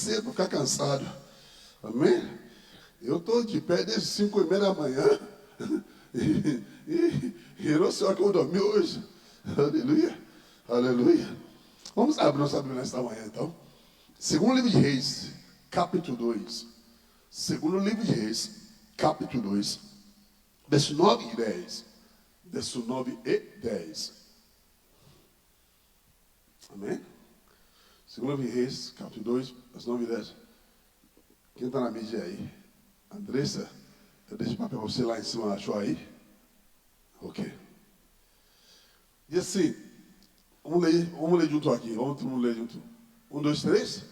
cedo, ficar cansado. Amém? Eu estou de pé desde 5h30 da manhã. E não sei a hora que eu vou dormir hoje. Aleluia. Aleluia. Vamos abrir nossa Bíblia nesta manhã, então. Segundo livro de Reis, capítulo 2. Segundo livro de Reis, capítulo 2. Verso 9 e 10. Verso 9 e 10. Amém? Segundo livro de Reis, capítulo 2, verso 9 e 10. Quem está na mídia aí? Andressa, eu deixo o papel para você lá em cima, achou aí? Ok. E assim, vamos ler junto aqui. Vamos ler junto. 1, 2, 3.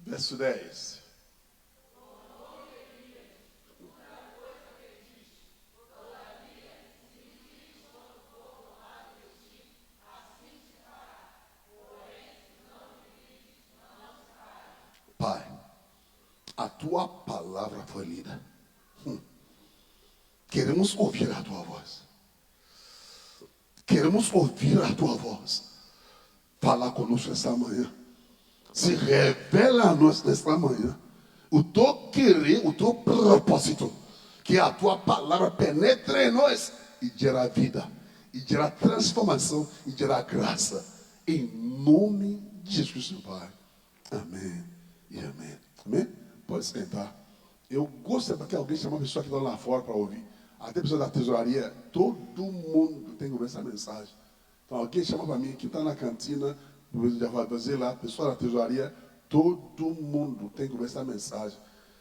Verso 10. Pai, a tua palavra foi lida. Queremos ouvir a tua voz. Queremos ouvir a tua voz. Fala conosco essa manhã. Se revela a nós nesta manhã o teu querer, o teu propósito. Que a tua palavra penetre em nós e gera vida, e gera transformação, e gera graça. Em nome de Jesus Cristo, Pai. Amém e amém. Amém? Pode sentar. Eu gosto de que alguém chame uma pessoa que está lá fora para ouvir. Até a pessoa da tesouraria, todo mundo tem que ouvir essa mensagem. Então alguém chama para mim, que está na cantina, já vai fazer lá, pessoa da tesouraria, todo mundo tem que ouvir essa mensagem,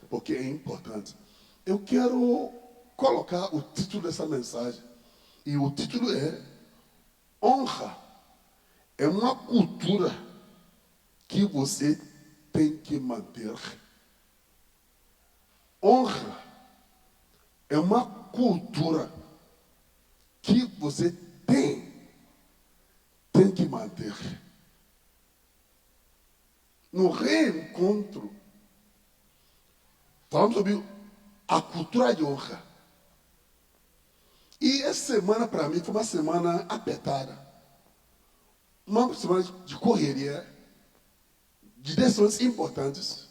porque é importante. Eu quero colocar o título dessa mensagem, e o título é: honra é uma cultura que você tem que manter. Honra é uma cultura que você tem que manter. No reencontro, falamos sobre a cultura de honra. E essa semana, para mim, foi uma semana apertada. Uma semana de correria, de decisões importantes.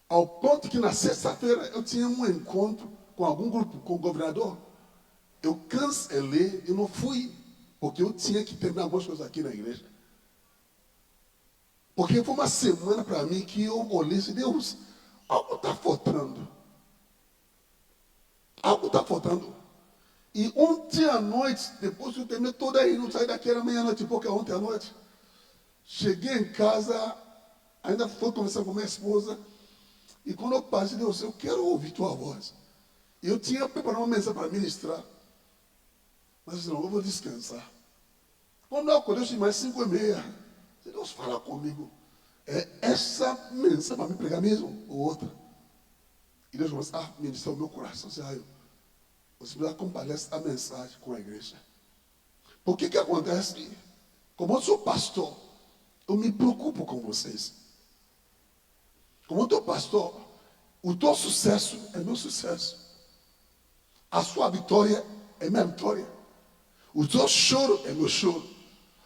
Ao ponto que na sexta-feira eu tinha um encontro com algum grupo, com o governador. Eu cancelei, eu não fui, porque eu tinha que terminar algumas coisas aqui na igreja. Porque foi uma semana para mim que eu olhei e disse: Deus, algo está faltando. Algo está faltando. E ontem à noite, depois que eu terminei toda aí, não saí daqui, era meia-noite e pouco, ontem à noite. Cheguei em casa, ainda fui conversar com minha esposa. E quando eu passei, Deus, eu quero ouvir tua voz. E eu tinha preparado uma mensagem para ministrar. Mas eu disse: não, eu vou descansar. Quando eu acordei, eu disse: mais 5h30. Deus, fala comigo. É essa mensagem para me pregar mesmo? Ou outra? E Deus começou a ministrar o meu coração. Você precisa compartilhar essa mensagem com a igreja. Por que acontece? Como eu sou pastor, eu me preocupo com vocês. Como eu sou pastor, o teu sucesso é meu sucesso. A sua vitória é minha vitória. O teu choro é meu choro.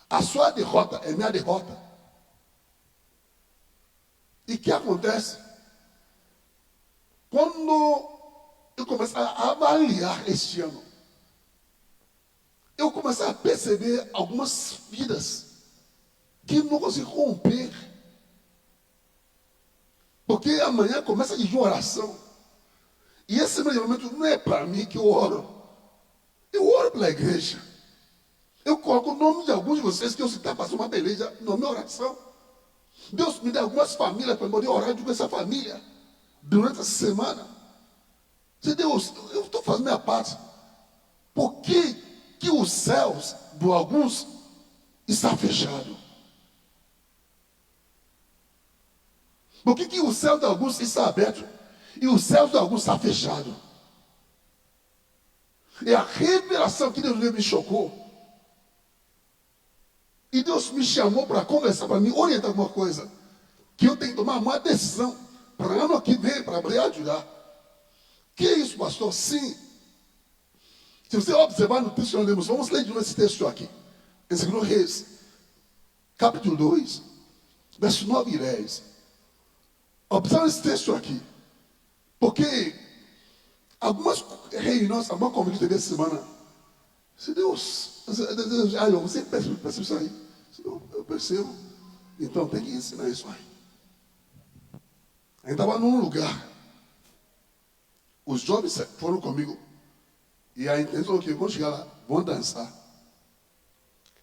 A sua derrota é minha derrota. E o que acontece? Quando eu comecei a avaliar este ano, eu comecei a perceber algumas vidas que não consigo romper. Porque amanhã começa a de oração. E esse momento não é para mim que eu oro. Eu oro pela igreja. Eu coloco o nome de alguns de vocês que eu está passando uma beleza na minha oração. Deus me dá algumas famílias para poder orar com essa família durante essa semana. Se Deus, eu estou fazendo minha parte. Por que os céus de alguns estão fechados? Por que o céu de alguns está aberto e os céus de alguns estão fechados? É a revelação que Deus me chocou. E Deus me chamou para conversar, para me orientar alguma coisa. Que eu tenho que tomar uma decisão para ano que vem, para me ajudar. Que é isso, pastor? Sim. Se você observar no texto que nós lemos, vamos ler de novo esse texto aqui. Em 2 Reis, capítulo 2, verso 9 e 10. Observa esse texto aqui. Porque algumas reuniões, alguma convite teve essa semana. Se Deus, você percebe isso aí? Eu percebo. Então tem que ensinar isso aí. A gente estava num lugar. Os jovens foram comigo. E a intenção é que quando chegar lá, vão dançar.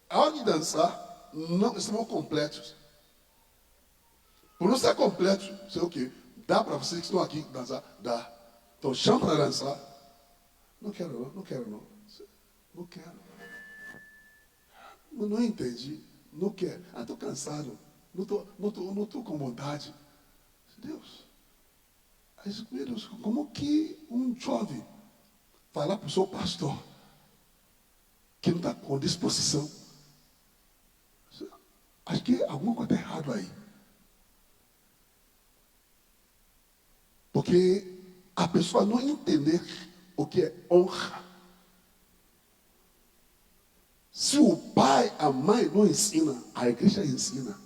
A hora de dançar, não estamos completos. Por não ser completos, sei o quê? Dá para vocês que estão aqui dançar? Dá. Então chama para dançar. Não quero não, não quero não. Não quero. Não entendi. Não quero. Ah, estou cansado. Não estou com vontade. Deus. Meu Deus, como que um jovem falar para o seu pastor que não está com disposição? Acho que alguma coisa está errada aí. Porque a pessoa não entender o que é honra. Se o pai, a mãe não ensina, a igreja ensina.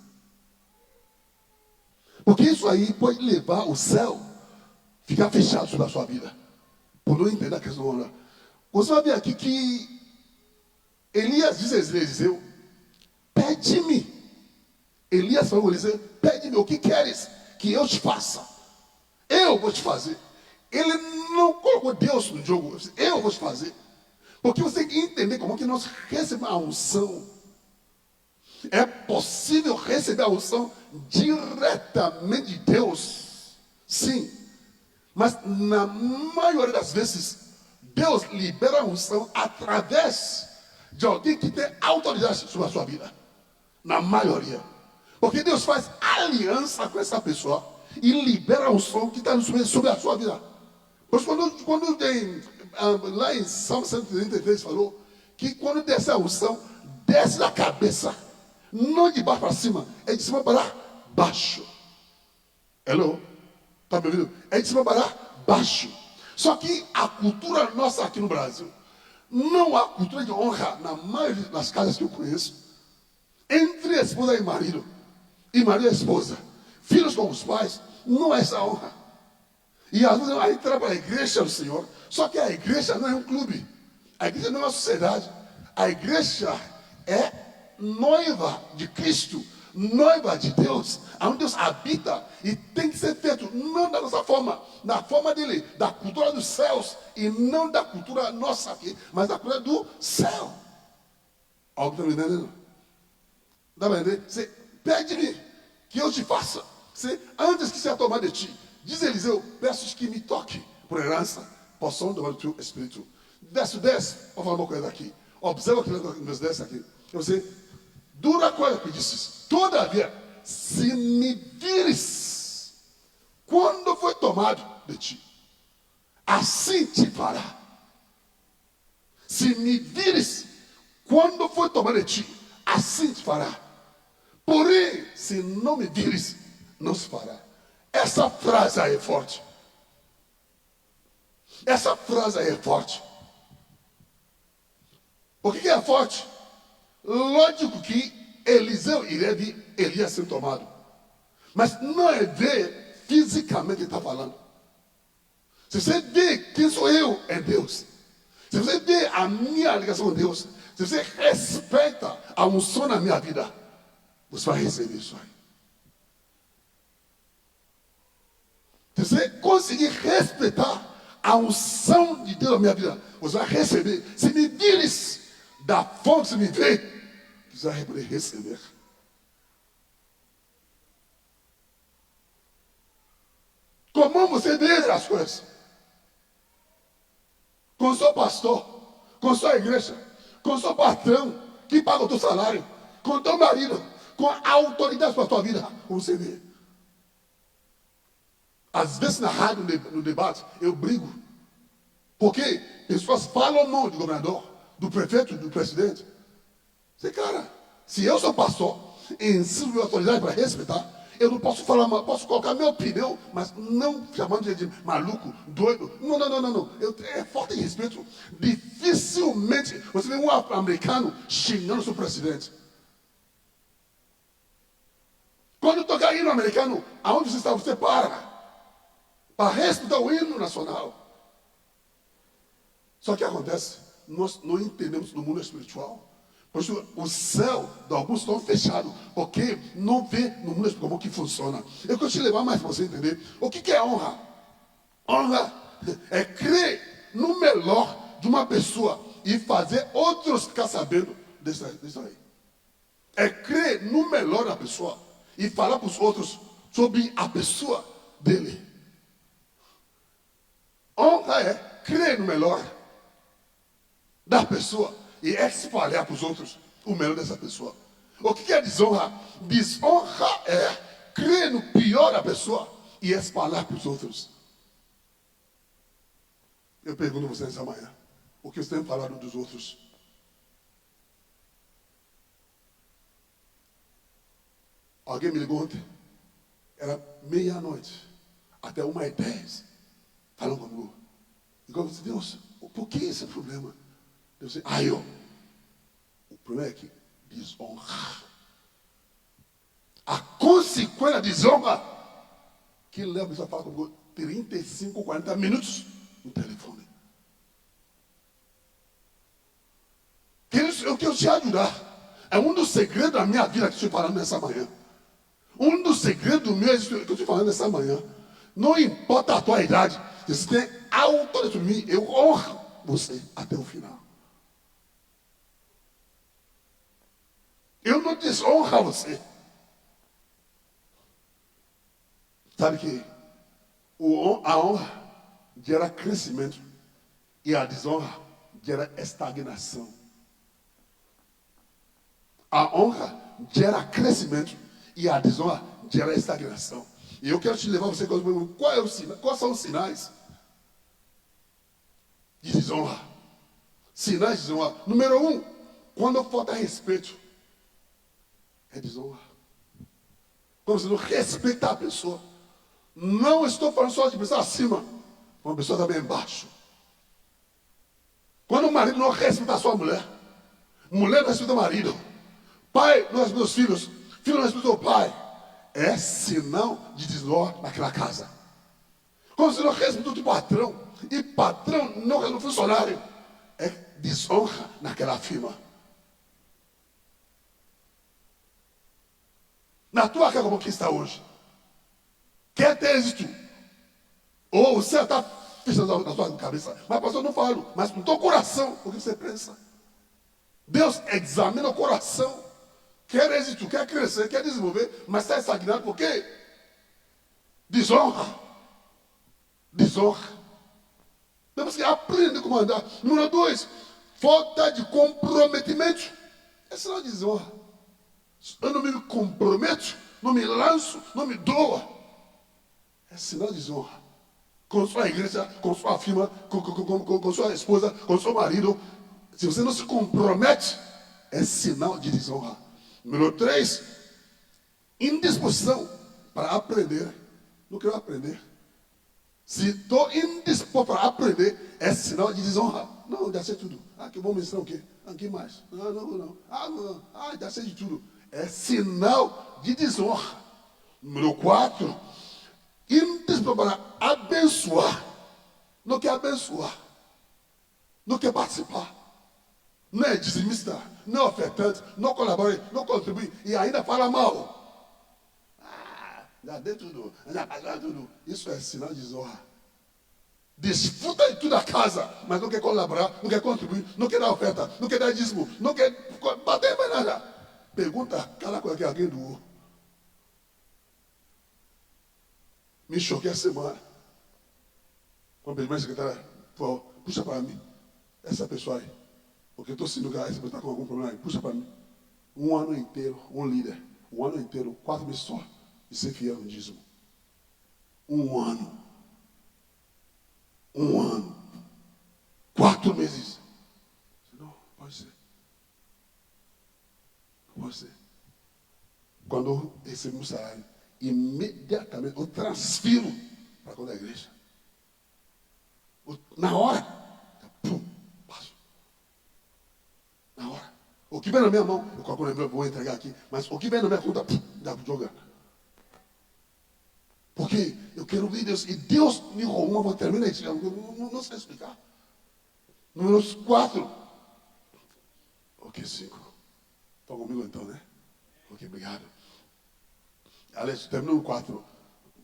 Porque isso aí pode levar o céu a ficar fechado sobre a sua vida. Por não entender a questão da honra. Você vai ver aqui que Elias diz a Eliseu, pede-me. Elias falou a Eliseu, pede-me o que queres que eu te faça. Eu vou te fazer. Ele não colocou Deus no jogo. Eu vou te fazer. Porque você tem que entender como que nós recebemos a unção. É possível receber a unção diretamente de Deus. Sim. Mas na maioria das vezes, Deus libera a unção através de alguém que tem autoridade sobre a sua vida. Na maioria. Porque Deus faz aliança com essa pessoa e libera a unção que está sobre a sua vida. Pois quando tem, lá em Salmo 133 falou que quando desce a unção, desce da cabeça, não de baixo para cima, é de cima para baixo. Hello? Está me ouvindo? É de cima para baixo. Só que a cultura nossa aqui no Brasil, não há cultura de honra na maioria das casas que eu conheço, entre esposa e marido e esposa, filhos com os pais, não é essa honra. E às vezes a gente entra para a igreja do Senhor, só que a igreja não é um clube, a igreja não é uma sociedade, a igreja é noiva de Cristo, noiva de Deus, onde Deus habita e tem que ser feito não da nossa forma, na forma dele, da cultura dos céus e não da cultura nossa aqui, mas da cultura do céu. Algo está me entendendo? Dá para entender? Você pede-me que eu te faça. Você, antes que seja tomado de ti, diz Eliseu, peço que me toque por herança, possam do teu espírito. Verso 10, vou falar uma coisa aqui. Observa aqui no verso 10 aqui. Você, dura coisa que disse, todavia, se me vires, quando foi tomado de ti, assim te fará. Se me vires, quando foi tomado de ti, assim te fará. Porém, se não me vires, não se fará. Essa frase aí é forte. Essa frase aí é forte. Por que é forte? Lógico que Eliseu iria ver Elias sendo tomado. Mas não é ver fisicamente que ele está falando. Se você vê quem sou eu, é Deus. Se você vê a minha ligação com Deus, se você respeita a unção na minha vida, você vai receber isso aí. Se você conseguir respeitar a unção de Deus na minha vida, você vai receber. Se me vires da forma que você me vê, você vai poder receber. Como você vê as coisas? Com o seu pastor, com a sua igreja, com o seu patrão, que paga o teu salário, com o teu marido, com a autoridade para a tua vida, como você vê. Às vezes na rádio, no debate, eu brigo. Porque pessoas falam mal do governador, do prefeito, do presidente. Você, cara, Se eu sou pastor, ensino minha autoridade para respeitar, eu não posso falar, posso colocar minha opinião, mas não chamando de maluco, doido. Não, não, não, não, não. É falta de respeito. Dificilmente você vê um americano xingando o seu presidente. Quando tocar hino americano, aonde você está, você para respeitar o hino nacional. Só que acontece, nós não entendemos no mundo espiritual. Por isso, o céu de alguns estão fechados, porque não vê no mundo espiritual como que funciona. Eu quero te levar mais para você entender. O que é honra? Honra é crer no melhor de uma pessoa e fazer outros ficar sabendo disso aí. É crer no melhor da pessoa e falar para os outros sobre a pessoa dele. Honra é crer no melhor da pessoa e espalhar para os outros o melhor dessa pessoa. O que é desonra? Desonra é crer no pior da pessoa e espalhar para os outros. Eu pergunto a vocês essa manhã, o que vocês têm falado dos outros? Alguém me ligou ontem, era meia-noite, até 1h10, falando comigo. E como eu disse, Deus, por que esse problema? Deus disse, o problema é que desonra. A consequência da desonra que leva a pessoa a falar comigo 35, 40 minutos no telefone. Eu quero te ajudar. É um dos segredos da minha vida que eu estou falando nessa manhã. Um dos segredos do meu que eu estou falando nessa manhã. Não importa a tua idade, você tem autoridade sobre mim, eu honro você até o final. Eu não desonro você. Sabe que a honra gera crescimento e a desonra gera estagnação. A honra gera crescimento e a desonra gera estagnação. E eu quero te levar você quais são os sinais de desonra? Sinais de desonra. Número 1, quando falta respeito, é desonra. Quando você não respeita a pessoa. Não estou falando só de pessoa acima, uma pessoa também embaixo. Quando o marido não respeita a sua mulher, mulher não respeita o marido, pai não respeita os filhos, filho não respeita o pai, é sinal de desonra naquela casa. Quando você não respeita o teu patrão, e patrão não respeita o funcionário, é desonra naquela firma. Na tua casa, como que está hoje? Quer ter êxito? Ou você está fechando na sua cabeça? Mas pastor, eu não falo. Mas no teu coração, o que você pensa? Deus examina o coração. Quer êxito, quer crescer, quer desenvolver, mas está estagnado por quê? Desonra. Desonra. Temos que aprender a comandar. Número 2, falta de comprometimento. É sinal de desonra. Eu não me comprometo, não me lanço, não me doa. É sinal de desonra. Com sua igreja, com sua firma, com sua esposa, com seu marido. Se você não se compromete, é sinal de desonra. Número 3, indisposição para aprender. Não quero aprender. Se estou indisposto para aprender, é sinal de desonra. Não, já sei tudo. Que bom me ensinar o quê? Que mais? Não. Já sei de tudo. É sinal de desonra. Número 4, indisposto para abençoar. Não quer abençoar. Não quer participar. Não é dizimista, não é ofertante, não colabora, não contribui e ainda fala mal. Já dei tudo, já pagou tudo. Isso é sinal de desonra. Desfruta de tudo a casa, mas não quer colaborar, não quer contribuir, não quer dar oferta, não quer dar dízimo, não quer bater mais nada. Pergunta aquela coisa que alguém doou. Me choquei a semana. Quando a minha secretária falou, puxa para mim, essa pessoa aí. Porque eu estou sentindo que essa pessoa está com algum problema aí. Puxa para mim. Um ano inteiro, um líder. Um ano inteiro, 4 meses só. E ser fiel no dízimo. Um ano. 4 meses. Não, pode ser. você. Quando eu recebi o salário, imediatamente eu transfiro para a igreja. Na hora, pum, passo. Na hora. O que vem na minha mão, eu coloco na minha, vou entregar aqui, mas o que vem na minha conta, pum, dá para jogar. Porque eu quero ver Deus, e Deus me roubou, vou terminar isso, não sei explicar. Números 4. Ok, 5. Estão comigo então, né? Ok, obrigado. Aliás, terminou 4.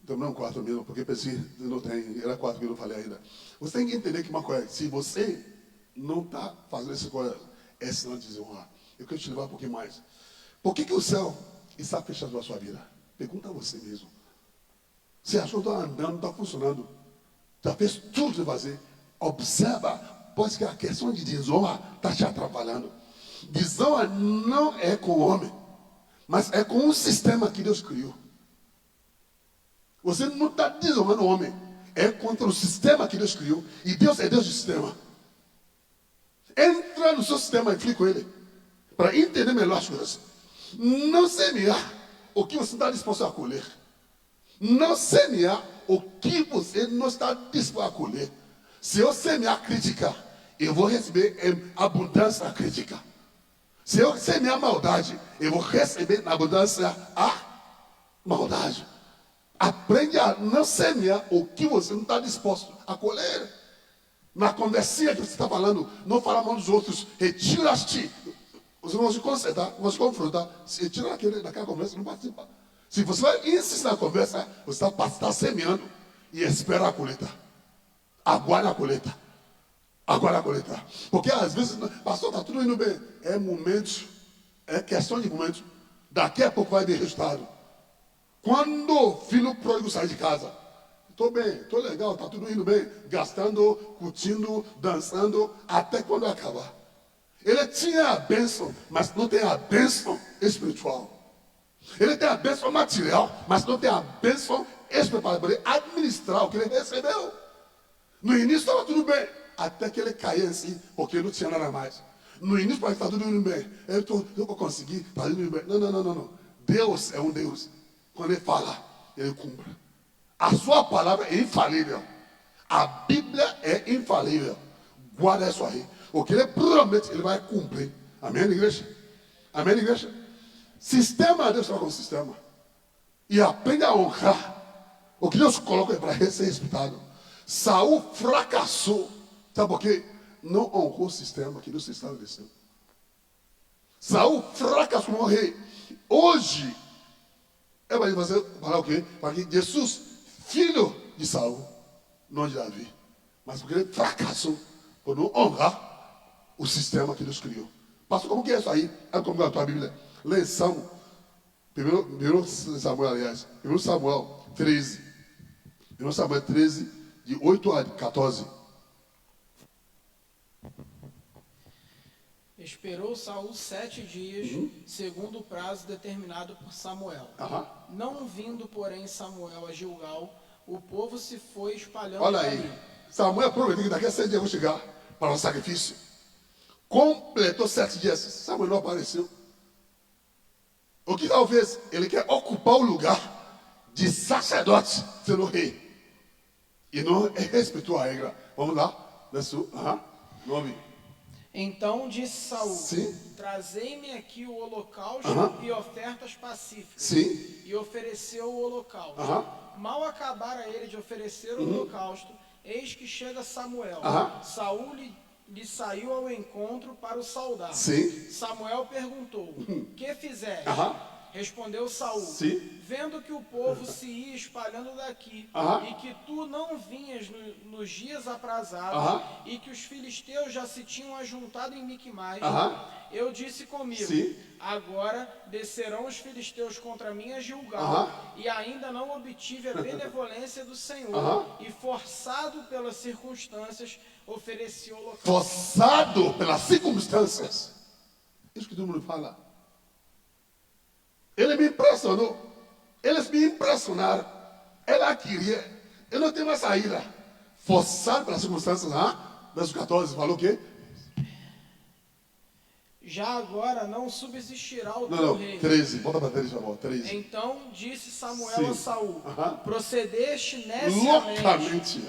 Terminou 4 mesmo, porque pensei, não tem, era 4 que eu não falei ainda. Você tem que entender que uma coisa, se você não está fazendo essa coisa, é sinal de desonra. Eu quero te levar um pouquinho mais. Por que o céu está fechado na sua vida? Pergunta a você mesmo. Você achou que está andando, não está funcionando. Já fez tudo de fazer. Observa, pois que a questão de desonra está te atrapalhando. Desonra não é com o homem, mas é com o sistema que Deus criou. Você não está desonrando o homem, é contra o sistema que Deus criou. E Deus é Deus do sistema. Entra no seu sistema e fica com ele, para entender melhor as coisas. Não semear o que você está disposto a colher. Não semear o que você não está disposto a colher. Se eu semear crítica, eu vou receber em abundância a crítica. Se eu semear maldade, eu vou receber na abundância a maldade. Aprende a não semear o que você não está disposto a colher. Na conversinha que você está falando, não fala mal dos outros, retira-te. Você não se consertar, não se confrontar. Se retira daquela conversa, não participa. Se você vai insistir na conversa, você está semeando e espera a colheita. Aguarda a colheita. Aguarda a colheita. Porque às vezes, pastor, está tudo indo bem. É momento, é questão de momento. Daqui a pouco vai ter resultado. Quando o filho pródigo sai de casa, estou bem, estou legal, está tudo indo bem, gastando, curtindo, dançando, até quando acabar. Ele tinha a bênção, mas não tem a bênção espiritual. Ele tem a bênção material, mas não tem a bênção espiritual para ele administrar o que ele recebeu. No início estava tudo bem, até que ele caía assim, porque não tinha nada mais. No início parece que está tudo indo bem. Eu vou conseguir, está tudo indo bem. Não. Deus é um Deus. Quando ele fala, ele cumpre. A sua palavra é infalível. A Bíblia é infalível. Guarda isso aí. O que ele promete, ele vai cumprir. Amém, igreja? Amém, igreja? Sistema, Deus está com o sistema. E aprende a honrar o que Deus coloca para ser respeitado. Saul fracassou. Sabe por quê? Não honrou o sistema que Deus estabeleceu. Saul fracassou como rei. Hoje, é para você falar o quê? Para que Jesus, filho de Saul, não de Davi, mas porque ele fracassou por não honrar o sistema que Deus criou. Pastor, como que é isso aí? É como é a tua Bíblia. Lição, 1 Samuel, aliás, 1 Samuel 13. 1 Samuel 13, de 8 a 14. Esperou Saul 7 dias, segundo o prazo determinado por Samuel. Não vindo, porém, Samuel a Gilgal, o povo se foi espalhando. Olha aí, Samuel prometeu que daqui a 7 dias eu vou chegar para o sacrifício. Completou 7 dias, Samuel não apareceu. O que talvez ele quer ocupar o lugar de sacerdote sendo rei. E não respeitou a regra. Vamos lá, desço, 9. Então disse Saul: Sim. Trazei-me aqui o holocausto e ofertas pacíficas. Sim. E ofereceu o holocausto. Mal acabara ele de oferecer o holocausto, eis que chega Samuel. Saul lhe saiu ao encontro para o saudar. Sim. Samuel perguntou: Que fizeste? Respondeu Saul: Sim. Vendo que o povo se ia espalhando daqui, e que tu não vinhas nos dias aprazados, e que os filisteus já se tinham ajuntado em Miquimais, eu disse comigo: Sim. Agora descerão os filisteus contra mim a Gilgal, e ainda não obtive a benevolência do Senhor, e forçado pelas circunstâncias, ofereci o holocausto. Forçado pelas circunstâncias. Isso que todo mundo fala. Ele me impressionou. Eles me impressionaram. Ela queria. Eu não tenho mais saída. Forçado pelas circunstâncias. Verso 14, falou o quê? já agora não subsistirá o teu Não, reino. 13. Bota para 13, favor. 13. Então disse Samuel Sim. a Saul, Aham. procedeste Loucamente.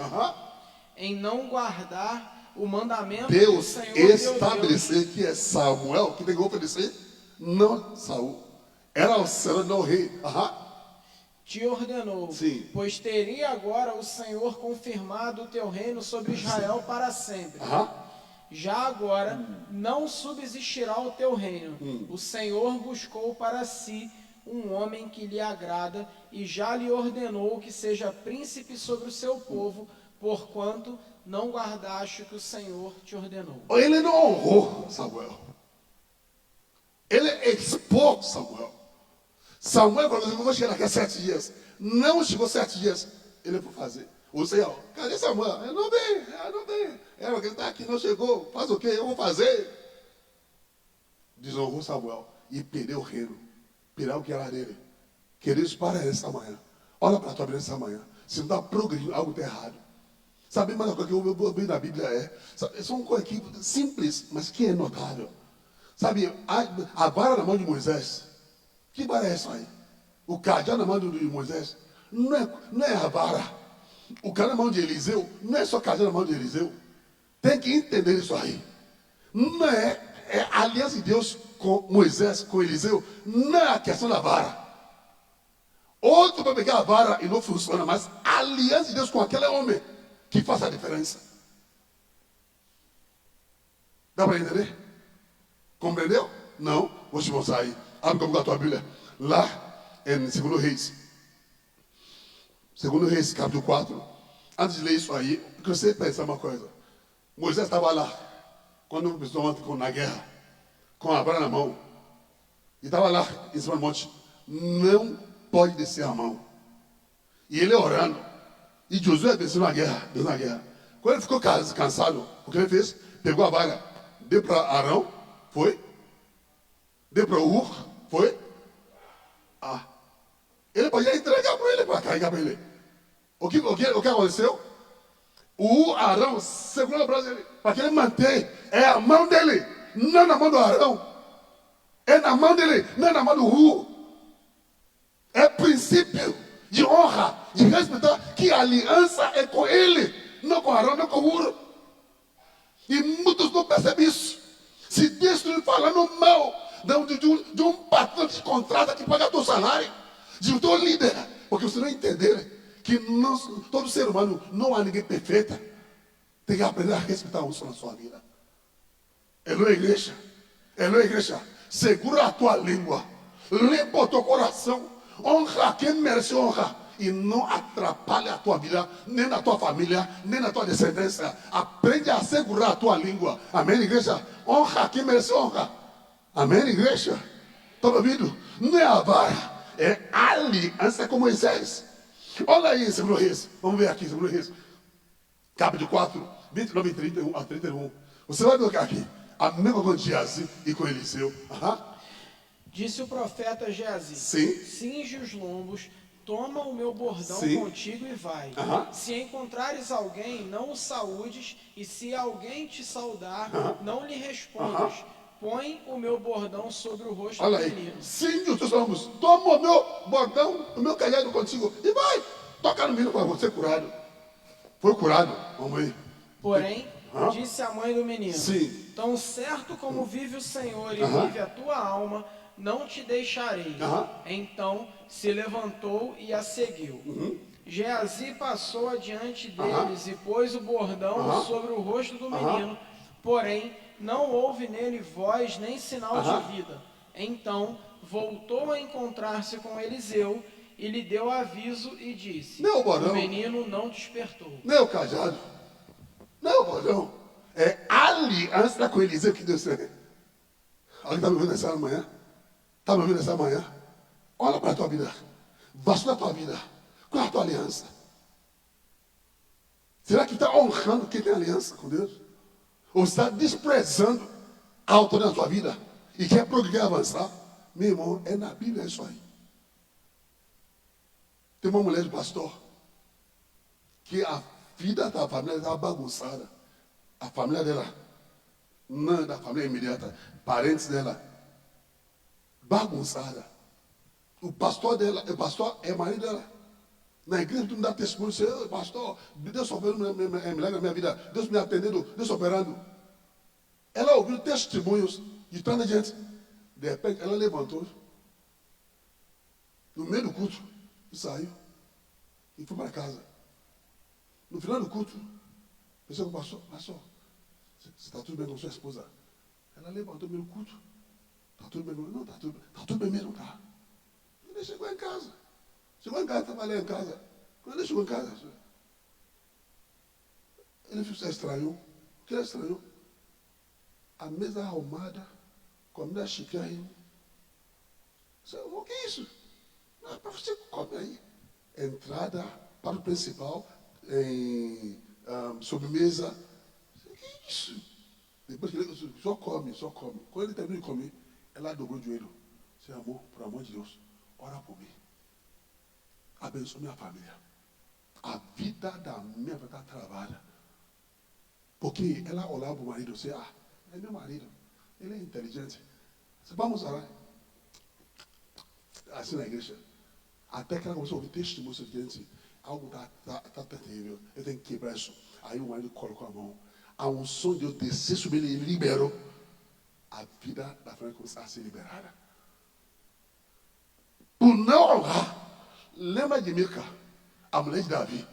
em não guardar o mandamento Deus do Senhor teu Deus, estabeleceu que é Samuel que tem que obedecer, não Saul. Era o Senhor, não o rei. te ordenou, Sim. pois teria agora o Senhor confirmado o teu reino sobre Israel para sempre. Já agora não subsistirá o teu reino. O Senhor buscou para si um homem que lhe agrada e já lhe ordenou que seja príncipe sobre o seu povo, porquanto não guardaste o que o Senhor te ordenou. Ele não honrou Samuel. Ele expôs Samuel. Samuel falou assim, eu vou chegar daqui a 7 dias. Não chegou 7 dias. Ele foi fazer. O Senhor, cadê Samuel? Eu não vem. Ele está aqui, não chegou. Faz o quê? Eu vou fazer. Desonrou Samuel e perdeu o reino. Perdeu o que era dele. Queridos, para essa manhã. Olha para a tua vida essa manhã. Se não está progredindo, algo está errado. Sabe, mas a coisa que eu vi na Bíblia são coisas simples, mas que é notável. Sabe, a vara na mão de Moisés. Que vara é essa aí? O cajado na mão de Moisés não é a vara. O cajado na mão de Eliseu não é só cajado na mão de Eliseu. Tem que entender isso aí. Não é a aliança de Deus com Moisés, com Eliseu, não é a questão da vara. Outro vai pegar a vara e não funciona, mas a aliança de Deus com aquele homem que faz a diferença. Dá para entender? Compreendeu? Não? Vou te mostrar aí. Abre comigo a tua Bíblia. Lá em 2 Reis. 2 Reis, capítulo 4. Antes de ler isso aí, eu queria você pensar uma coisa. Moisés estava lá, quando o pessoal ficou na guerra, com a vara na mão. E estava lá em cima do monte. Não pode descer a mão. E ele orando. E Josué desceu na guerra. Quando ele ficou cansado, o que ele fez? Pegou a vara, deu para Arão, foi. Deu para Ur, foi. Ele podia entregar para ele, para carregar para ele. O que aconteceu? O Arão segurou o braço dele, para que ele mantenha. É a mão dele, não é na mão do Arão. É na mão dele, não é na mão do Ur. É princípio de honra, de respeitar, que a aliança é com ele, não com Arão, não com Ur. E muitos não percebem isso. Se Deus está falando mal de um patrão que contrata, que paga teu salário, de um teu líder, porque você não entender que todo ser humano, não há ninguém perfeito, tem que aprender a respeitar o na sua vida. Alô, igreja. Segura a tua língua, limpa o teu coração, honra quem merece honra. E não atrapalhe a tua vida, nem na tua família, nem na tua descendência. Aprende a segurar a tua língua. Amém, igreja? Honra quem merece honra. Amém, igreja? Está ouvindo? Não é a vara, é a aliança com Moisés. Olha aí, 2 Reis. Vamos ver aqui, 2 Reis. Capítulo 4, 29 e 31 a 31. Você vai ver aqui. A mesma coisa de Geazi e com Eliseu. Disse o profeta Geazi: Sim. Cinge os lombos, toma o meu bordão Sim. contigo e vai. Se encontrares alguém, não o saúdes, e se alguém te saudar, não lhe respondas. Põe o meu bordão sobre o rosto do menino. Cinge os teus lombos, toma o meu bordão, o meu cajado contigo e vai. Toca no menino para você curado. Foi curado. Vamos ver. Porém, disse a mãe do menino: Sim. Tão certo como vive o Senhor e vive a tua alma, não te deixarei. Então se levantou e a seguiu. Geazi passou adiante deles e pôs o bordão sobre o rosto do menino. Porém, não houve nele voz nem sinal de vida. Então voltou a encontrar-se com Eliseu e lhe deu aviso e disse: o menino não despertou. Não é o cajado, não é o bordão, é a aliança com Eliseu que Deus tem. Alguém está me ouvindo nessa manhã? Está me ouvindo nessa manhã? Olha para a tua vida, vasculha a tua vida. Qual é a tua aliança? Será que está honrando quem tem aliança com Deus? Ou está desprezando a autoridade da tua vida e quer progredir e avançar? Meu irmão, é na Bíblia isso aí. Tem uma mulher de pastor que a vida da família estava bagunçada. A família dela da família imediata, parentes dela, bagunçada. O pastor é marido dela. Na igreja, tu me dá testemunho, você, pastor, Deus operando milagre na minha vida, Deus me atendendo, Deus operando. Ela ouviu testemunhos de tanta gente. De repente, ela levantou, no meio do culto, e saiu, e foi para casa. No final do culto, pensei com o pastor, você está tudo bem com sua esposa? Ela levantou no meio do culto. Está tudo bem? Não, está tudo bem mesmo, tá? Ele chegou em casa. Chegou em casa, estava ali em casa. Quando ele chegou em casa, ele estranhou. O que ele estranhou? A mesa arrumada, comida chiquinha. O que é isso? Não, para você comer aí. Entrada para o principal, em sobremesa. O que é isso? Depois que ele só come. Quando ele terminou de comer, ela dobrou o joelho. Disse, amor, por amor de Deus, ora por mim. Abençoe minha família. A vida da minha vida está travada. Porque ela olhava para o marido e disse, é meu marido. Ele é inteligente. Disse, vamos orar. Assim na igreja. Até que ela começou a ouvir testemunhos de gente. Algo está terrível. Eu tenho que quebrar isso. Aí o marido colocou a mão. A unção de Deus descer sobre ele e liberou. A vida da família começou a ser liberada. Por não honrar. Lembra de Mica, a mulher de Davi.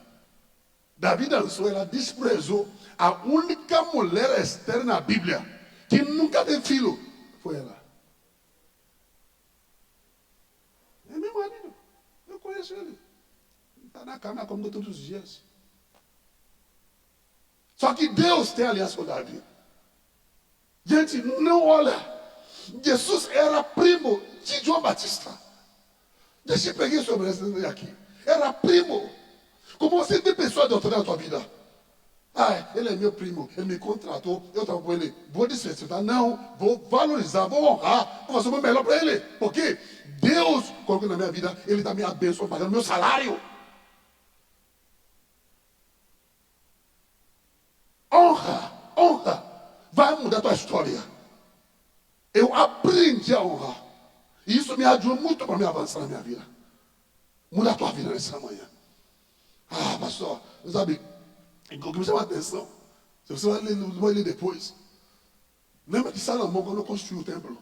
Davi dançou, ela desprezou a única mulher externa na Bíblia que nunca teve filho. Foi ela. É meu marido. Eu conheço ele. Está na cama comigo todos os dias. Só que Deus tem aliança com Davi. Gente, não olha. Jesus era primo de João Batista. Deixa eu pegar sobre isso aqui. Era primo. Como você tem pessoas de autoridade na sua vida? Ele é meu primo, ele me contratou, eu estava com ele. Vou desrespeitar? Não, vou valorizar, vou honrar, vou fazer o meu melhor para ele. Porque Deus colocou na minha vida, ele está me abençoando, pagando meu salário. Honra, vai mudar a tua história. Eu aprendi a honrar. E isso me ajudou muito para me avançar na minha vida. Muda a tua vida nessa manhã. Pastor, sabe, o que me chama a atenção, se você vai ler depois, lembra que Salomão, quando construiu o templo,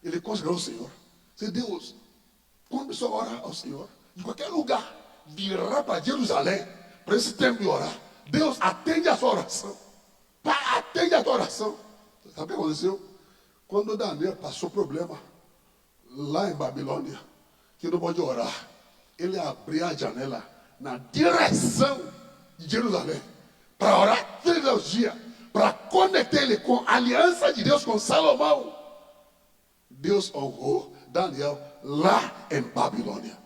ele consagrou o Senhor. Disse, Deus, quando a pessoa ora ao Senhor, de qualquer lugar, virar para Jerusalém, para esse templo e orar, Deus atende a sua oração. Pai, atende a tua oração. Sabe o que aconteceu? Quando Daniel passou problema, lá em Babilônia, que não pode orar, ele abriu a janela na direção de Jerusalém para orar 3 dias, para conectar ele com a aliança de Deus com Salomão. Deus honrou Daniel lá em Babilônia.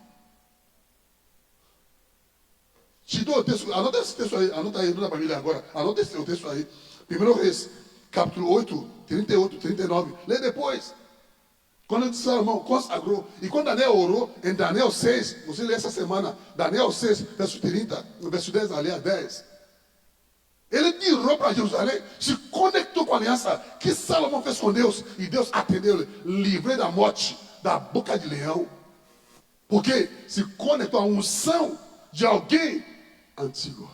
Te dou o texto, anota esse texto aí, anota aí na família agora, anota esse texto aí. 1 Reis, capítulo 8, 38, 39. Lê depois. Quando Salomão consagrou, e quando Daniel orou, em Daniel 6, você lê essa semana, Daniel 6, verso 30, verso 10, aliás 10. Ele virou para Jerusalém, se conectou com a aliança que Salomão fez com Deus, e Deus atendeu ele, livrou da morte, da boca de leão. Porque se conectou à unção de alguém antigo.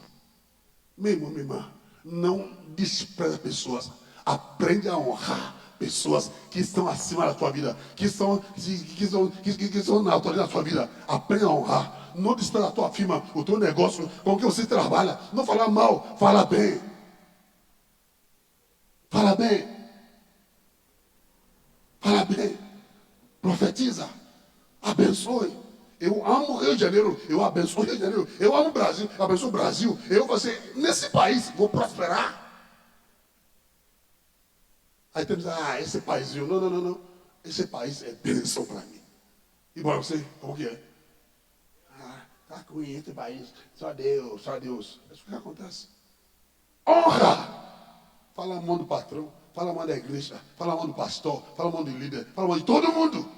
Meu irmão, minha irmã, não despreza pessoas, aprende a honrar pessoas que estão acima da tua vida, que são na autoridade da tua vida. Aprenda a honrar. Não despreza a tua firma, o teu negócio, com que você trabalha. Não fala mal, fala bem. Fala bem. Fala bem. Profetiza. Abençoe. Eu amo o Rio de Janeiro, eu abençoo o Rio de Janeiro. Eu amo o Brasil, eu abençoo o Brasil. Eu vou ser, nesse país, vou prosperar. Aí temos, esse paizinho, não. Esse país é bênção para mim. E para você, como que é? Tá com esse país, só Deus. É isso que acontece. Honra! Fala mal do patrão, fala mal da igreja, fala mal do pastor, fala mal do líder, fala mal de todo mundo.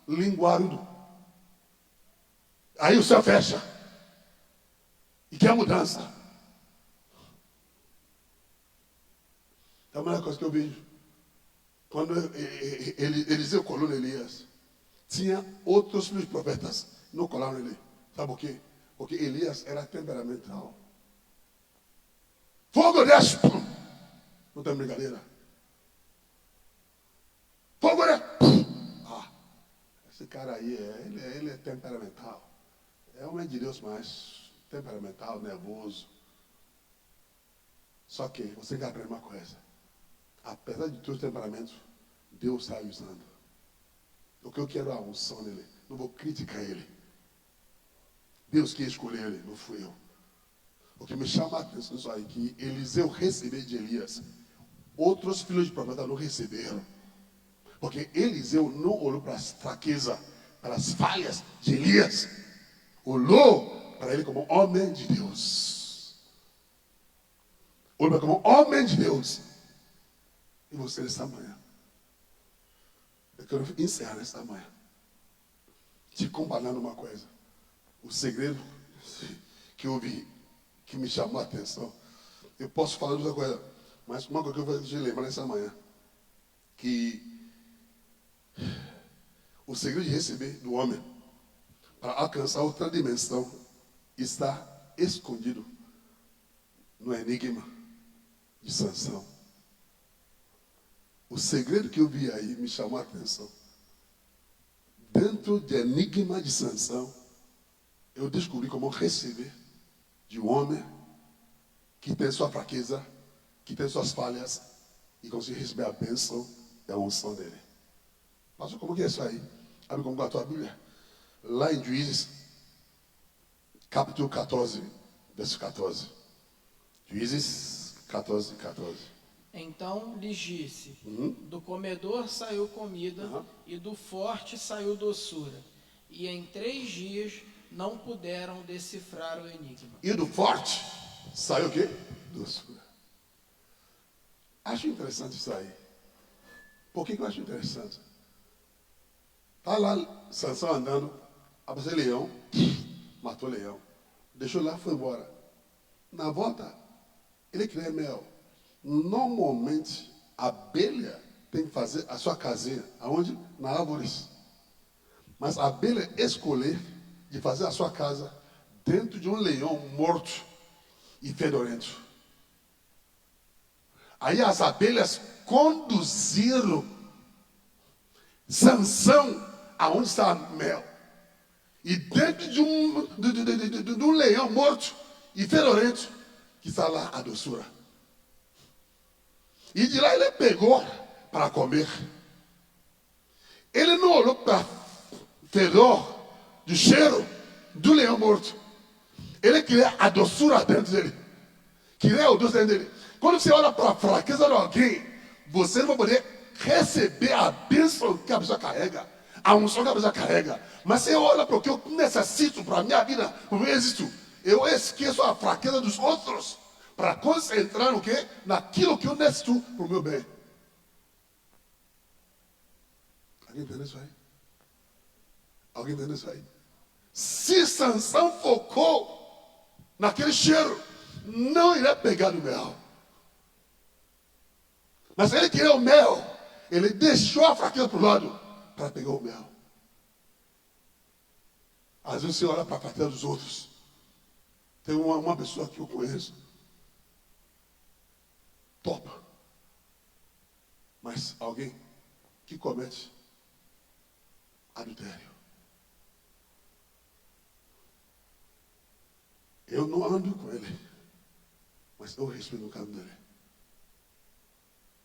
Linguarudo. Aí o céu fecha. E quer mudança. É a melhor coisa que eu vejo. Quando Eliseu colou Elias, tinha outros filhos profetas, não colaram nele. Sabe por quê? Porque Elias era temperamental. Fogo desce, pum. Não tem brincadeira. Fogo desce, pum. Ah, esse cara aí, ele é temperamental. É homem de Deus, mas temperamental, nervoso. Só que você tem que aprender uma coisa. Apesar de todo temperamento, Deus está usando. O que eu quero é a unção nele. Não vou criticar ele. Deus que escolheu ele, não fui eu. O que me chama a atenção isso aí, que Eliseu recebeu de Elias. Outros filhos de profeta não receberam. Porque Eliseu não olhou para as fraquezas, para as falhas de Elias. Olhou para ele como homem de Deus. Olhou como homem de Deus. E você nessa manhã. Eu quero encerrar nesta manhã. Te comparando uma coisa. O segredo que eu vi, que me chamou a atenção. Eu posso falar de outra coisa, mas uma coisa que eu vou te lembrar nessa manhã. Que o segredo de receber do homem para alcançar outra dimensão está escondido no enigma de Sansão. O segredo que eu vi aí me chamou a atenção. Dentro do enigma de Sansão, eu descobri como receber de um homem que tem sua fraqueza, que tem suas falhas, e conseguir receber a bênção e a unção dele. Pastor, como que é isso aí? Abre como a tua Bíblia. Lá em Juízes, capítulo 14, verso 14. Juízes 14, 14. Então lhes disse, do comedor saiu comida, e do forte saiu doçura. E em 3 dias não puderam decifrar o enigma. E do forte saiu o quê? Doçura. Acho interessante isso aí. Por que eu acho interessante? Está lá Sansão andando, apareceu leão, matou leão. Deixou lá, foi embora. Na volta, ele queria mel. Normalmente, a abelha tem que fazer a sua casinha. Aonde? Na árvores. Mas a abelha escolher de fazer a sua casa dentro de um leão morto e fedorento. Aí as abelhas conduziram Sansão aonde está a mel. E dentro de um leão morto e fedorento, que está lá a doçura. E de lá ele pegou para comer. Ele não olhou para fedor, do cheiro do leão morto. Ele queria a doçura dentro dele. Queria o doce dentro dele. Quando você olha para a fraqueza de alguém, você não vai poder receber a bênção que a pessoa carrega, a unção que a pessoa carrega. Mas você olha para o que eu necessito para a minha vida, para o meu êxito. Eu esqueço a fraqueza dos outros para concentrar no quê? Naquilo que eu necessito para o meu bem. Alguém entende isso aí? Alguém entende isso aí? Se Sansão focou naquele cheiro, não iria pegar no mel. Mas ele queria o mel. Ele deixou a fraqueza para o lado para pegar o mel. Às vezes você olha para a fraqueza dos outros. Tem uma pessoa que eu conheço. Topa. Mas alguém que comete adultério. Eu não ando com ele. Mas eu respeito o caminho dele.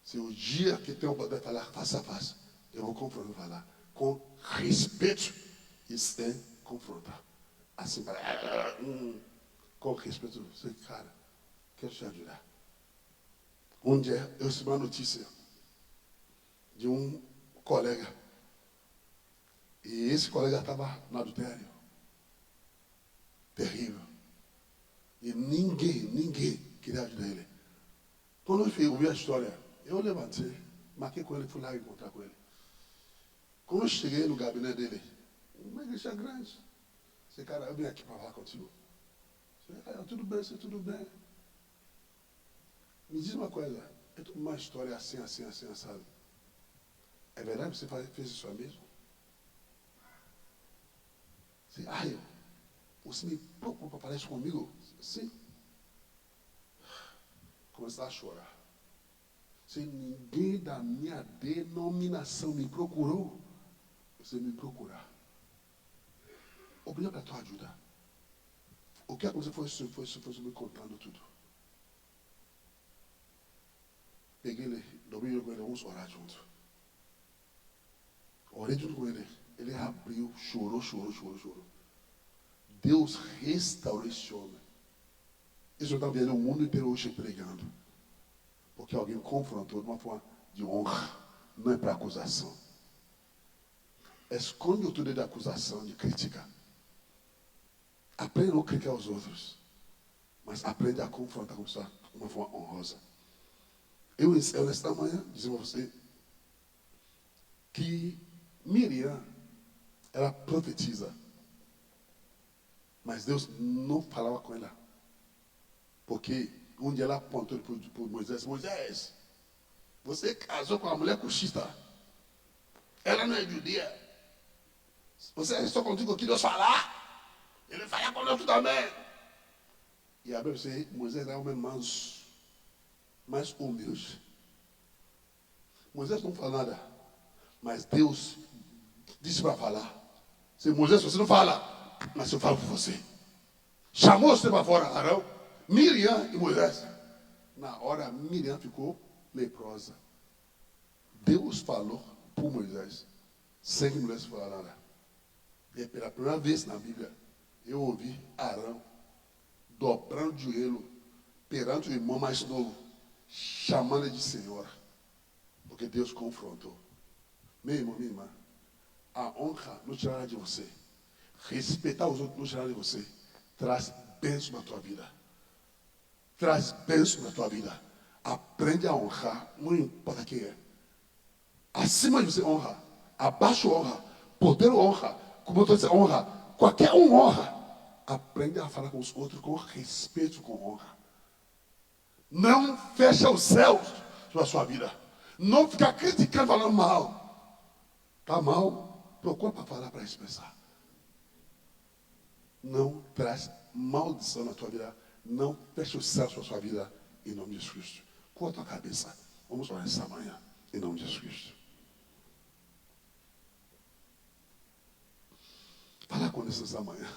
Se o dia que tem o poder de falar face a face, eu vou confrontar, falar com respeito e sem confrontar. Assim, com respeito, você, cara, quero te ajudar. Um dia eu recebi uma notícia de um colega. E esse colega estava no adultério. Terrível. E ninguém queria ajudar ele. Quando eu ouvi a história, eu levantei, marquei com ele, fui lá encontrar com ele. Quando eu cheguei no gabinete dele, uma igreja grande. Esse cara, eu vim aqui para falar contigo. Tudo bem, tudo bem. Me diz uma coisa, eu estou com uma história assim, assado. É verdade? Você fez isso mesmo? Você, você me procura para falar isso comigo? Sim. Começar a chorar. Se ninguém da minha denominação me procurou, você me procurar. Obrigado pela tua ajuda. O que aconteceu foi me contando tudo. Peguei ele, dormi com ele, vamos orar junto. Orei junto com ele. Ele abriu, chorou. Deus restaurou esse homem. Isso eu estava vendo o mundo inteiro hoje pregando. Porque alguém confrontou de uma forma de honra. Não é para acusação. Esconde o tudo de acusação, de crítica. Aprende a não criticar os outros. Mas aprende a confrontar com de uma forma honrosa. Eu nesta manhã, dizer a você que Miriam, ela profetiza. Mas Deus não falava com ela. Porque um dia ela apontou para Moisés: Moisés, você casou com uma mulher cuxista. Ela não é judia. Você é só contigo que Deus falar. Ele fala conosco também. E a Bíblia diz: Moisés era um homem manso, mais humilde. Moisés não fala nada. Mas Deus disse para falar. Se Moisés, você não fala, mas eu falo por você. Chamou você para fora, Arão, Miriam e Moisés. Na hora, Miriam ficou leprosa. Deus falou por Moisés, sem que Moisés falar nada. E pela primeira vez na Bíblia, eu ouvi Arão dobrando o joelho perante o irmão mais novo, chamando ele de Senhor. Porque Deus confrontou. Meu irmão, minha irmã, a honra não tirará de você. Respeitar os outros não tirará de você. Traz bênção na tua vida. Traz bênção na tua vida. Aprende a honrar, não importa quem é. Acima de você honra, abaixo honra, poder honra, como eu estou dizendo, honra, qualquer um honra. Aprende a falar com os outros com respeito, com honra. Não fecha os céus sobre a sua vida. Não fica criticando, falando mal. Está mal, procura para falar, para expressar. Não traz maldição na tua vida. Não fecha os céus para a sua vida, em nome de Jesus Cristo. Curta a cabeça. Vamos orar essa manhã, em nome de Jesus Cristo. Fala com Deus essa manhã.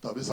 Talvez